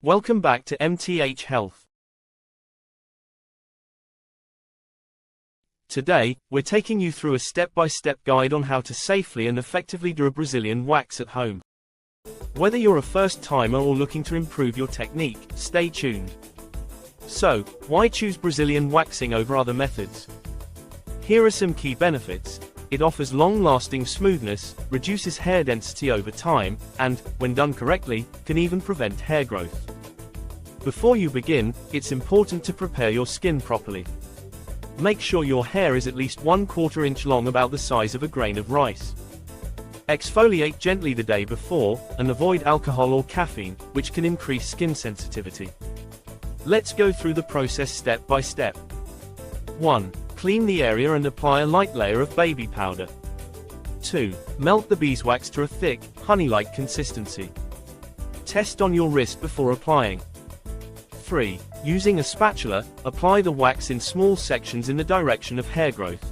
Welcome back to MTH Health. Today, we're taking you through a step-by-step guide on how to safely and effectively do a Brazilian wax at home. Whether you're a first-timer or looking to improve your technique, stay tuned. So, why choose Brazilian waxing over other methods? Here are some key benefits. It offers long-lasting smoothness, reduces hair density over time, and, when done correctly, can even prevent hair growth. Before you begin, it's important to prepare your skin properly. Make sure your hair is at least 1/4 inch long, about the size of a grain of rice. Exfoliate gently the day before, and avoid alcohol or caffeine, which can increase skin sensitivity. Let's go through the process step by step. 1. Clean the area and apply a light layer of baby powder. 2. Melt the beeswax to a thick, honey-like consistency. Test on your wrist before applying. 3. Using a spatula, apply the wax in small sections in the direction of hair growth.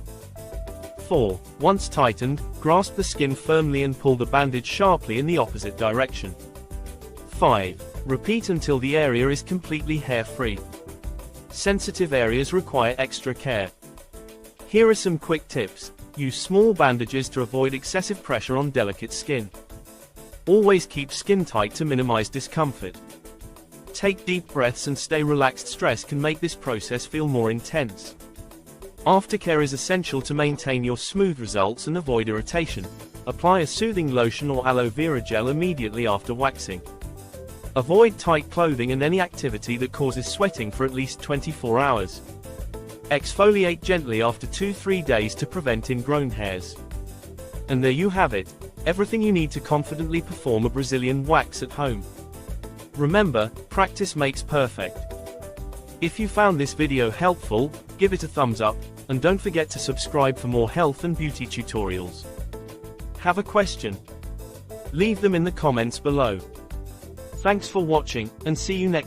4. Once tightened, grasp the skin firmly and pull the bandage sharply in the opposite direction. 5. Repeat until the area is completely hair-free. Sensitive areas require extra care. Here are some quick tips. Use small bandages to avoid excessive pressure on delicate skin. Always keep skin tight to minimize discomfort. Take deep breaths and stay relaxed. Stress can make this process feel more intense. Aftercare is essential to maintain your smooth results and avoid irritation. Apply a soothing lotion or aloe vera gel immediately after waxing. Avoid tight clothing and any activity that causes sweating for at least 24 hours. Exfoliate gently after 2-3 days to prevent ingrown hairs. And there you have it, everything you need to confidently perform a Brazilian wax at home. Remember, practice makes perfect. If you found this video helpful, give it a thumbs up, and don't forget to subscribe for more health and beauty tutorials. Have a question? Leave them in the comments below. Thanks for watching, and see you next time.